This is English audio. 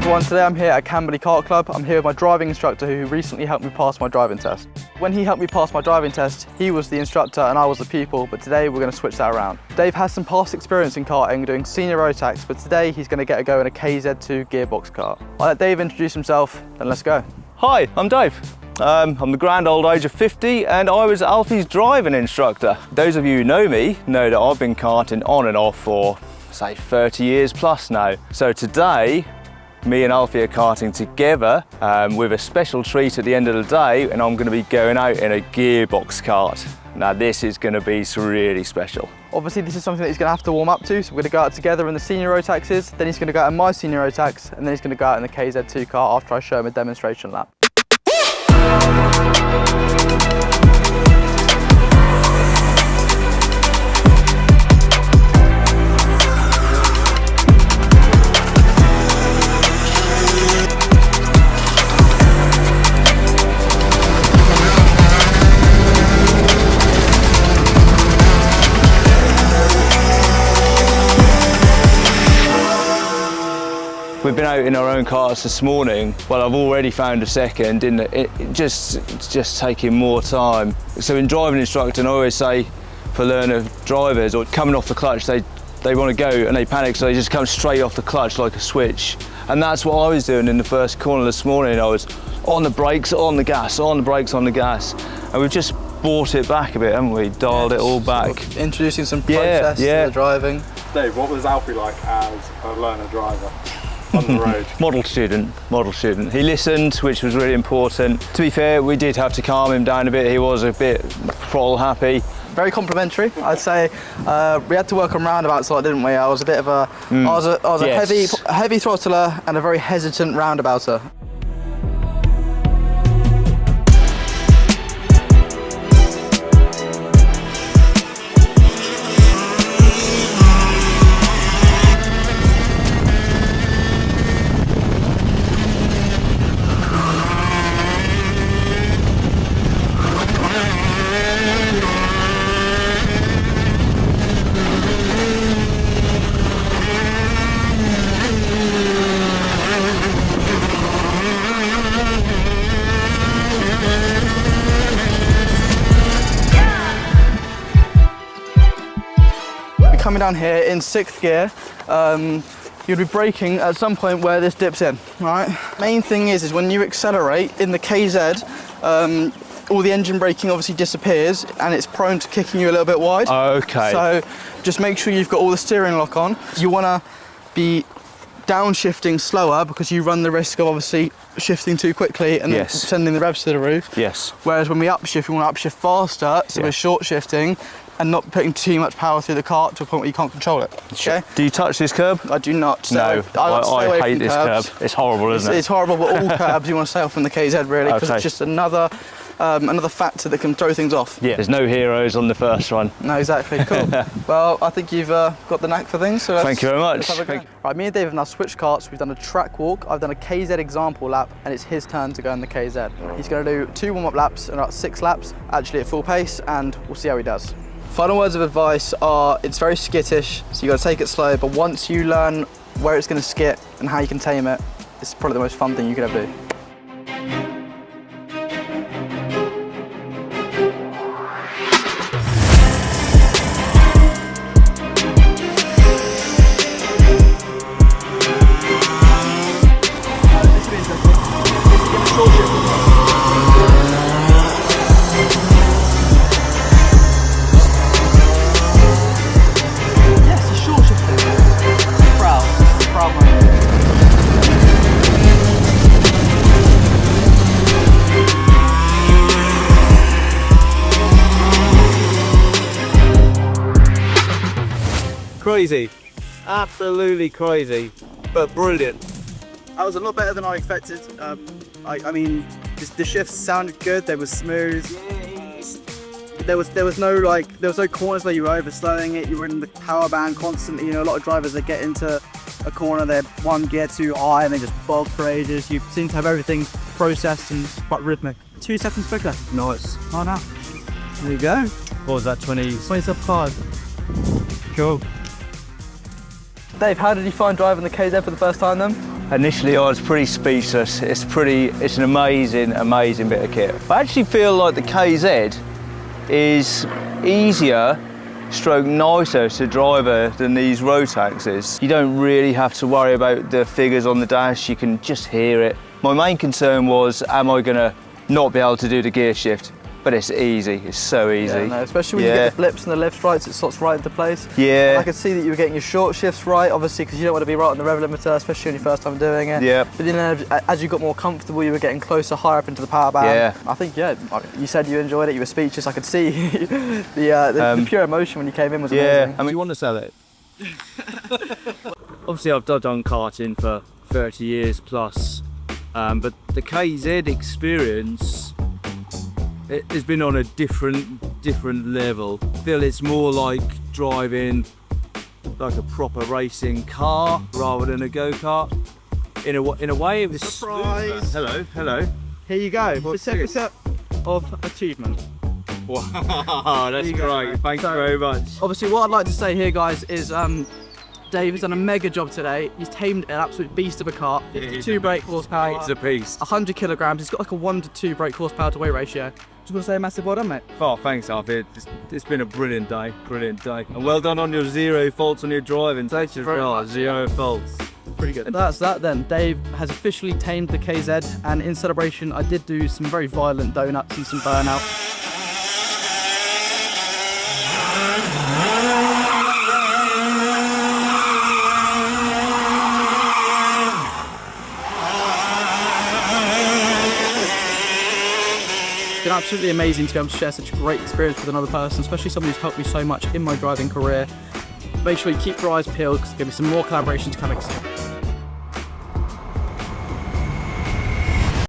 everyone, today I'm here at Camberley Kart Club. I'm here with my driving instructor who recently helped me pass my driving test. When he helped me pass my driving test, he was the instructor and I was the pupil, but today we're going to switch that around. Dave has some past experience in karting doing senior road tax, but today he's going to get a go in a KZ2 gearbox kart. I'll let Dave introduce himself, then let's go. Hi, I'm Dave. I'm the grand old age of 50 and I was Alfie's driving instructor. Those of you who know me know that I've been karting on and off for, say, 30 years plus now. So today, me and Alfie are karting together with a special treat at the end of the day, and I'm going to be going out in a gearbox kart. Now this is going to be really special. Obviously this is something that he's going to have to warm up to, so we're going to go out together in the senior road taxes, then he's going to go out in my senior road tax, and then he's going to go out in the KZ2 kart after I show him a demonstration lap. We've been out in our own karts this morning. Well, I've already found a second, and it's just taking more time. So in driving instructor, I always say for learner drivers or coming off the clutch, they want to go and they panic, so they just come straight off the clutch like a switch. And that's what I was doing in the first corner this morning. I was on the brakes, on the gas, on the brakes, on the gas. And we've just brought it back a bit, haven't we? Dialed it all back. Sort of introducing some process to the driving. Dave, what was Alfie like as a learner driver on the road? Model student. He listened, which was really important. To be fair, we did have to calm him down a bit. He was a bit throttle happy. Very complimentary, I'd say. We had to work on roundabouts a lot, didn't we? I was a bit of a, I was a heavy throttler and a very hesitant roundabouter. Coming down here in 6th gear, you'll be braking at some point where this dips in, right? Main thing is when you accelerate in the KZ, all the engine braking obviously disappears and it's prone to kicking you a little bit wide. Okay. So just make sure you've got all the steering lock on. You want to be downshifting slower because you run the risk of obviously shifting too quickly and then sending the revs to the roof. Yes. Whereas when we upshift, we want to upshift faster, so we're short shifting and not putting too much power through the kart to a point where you can't control it. Okay? Do you touch this curb? I do not. No, I hate this curb. It's horrible, isn't it? It's horrible, but all curbs you want to stay off from the KZ really, because it's just another factor that can throw things off. Yeah, there's no heroes on the first one. No, exactly, cool. Well, I think you've got the knack for things, so thank you very much. Right, me and Dave have now switched karts. We've done a track walk, I've done a KZ example lap, and it's his turn to go in the KZ. He's going to do 2 warm-up laps and about 6 laps, actually at full pace, and we'll see how he does. Final words of advice are, it's very skittish, so you got to take it slow, but once you learn where it's going to skit and how you can tame it, it's probably the most fun thing you could ever do. Crazy, absolutely crazy, but brilliant. That was a lot better than I expected. I mean, the shifts sounded good. They were smooth. There was no corners where you were overslowing it. You were in the power band constantly. You know, a lot of drivers that get into a corner, they're one gear too high and they just bog for ages. You seem to have everything processed and quite rhythmic. 2 seconds quicker. Nice. Oh no. There you go. What was that, 27.5? Cool. Dave, how did you find driving the KZ for the first time then? Initially I was pretty speechless. It's an amazing bit of kit. I actually feel like the KZ is easier stroke nicer to driver than these Rotaxes. You don't really have to worry about the figures on the dash, you can just hear it. My main concern was, am I gonna not be able to do the gear shift? But it's easy, it's so easy. Yeah, no, especially when you get the blips and the left rights, it slots right into place. Yeah. And I could see that you were getting your short shifts right, obviously, because you don't want to be right on the rev limiter, especially on your first time doing it. Yeah. But then as you got more comfortable, you were getting closer, higher up into the power band. Yeah. I think, you said you enjoyed it, you were speechless. I could see the pure emotion when you came in was amazing. I mean, Do you want to sell it? obviously I've done karting for 30 years plus, but the KZ experience, it's been on a different level. I feel it's more like driving like a proper racing car rather than a go-kart. In a way, it was Surprise! Hello. Here you go, the certificate of achievement. Wow, that's great. Thank you very much. Obviously, what I'd like to say here, guys, is Dave has done a mega job today. He's tamed an absolute beast of a kart. 2 brake horsepower. It's a piece. 100 kilograms. It's got like a 1 to 2 brake horsepower to weight ratio. Just want to say a massive well done, mate. Oh, thanks, Harvey. It's been a brilliant day. And well done on your 0 faults on your driving. Thank you very much. 0 faults. Pretty good. That's that then. Dave has officially tamed the KZ, and in celebration, I did do some very violent donuts and some burnout. It's been absolutely amazing to be able to share such a great experience with another person, especially someone who's helped me so much in my driving career. Make sure you keep your eyes peeled because there's going to be some more collaborations coming soon.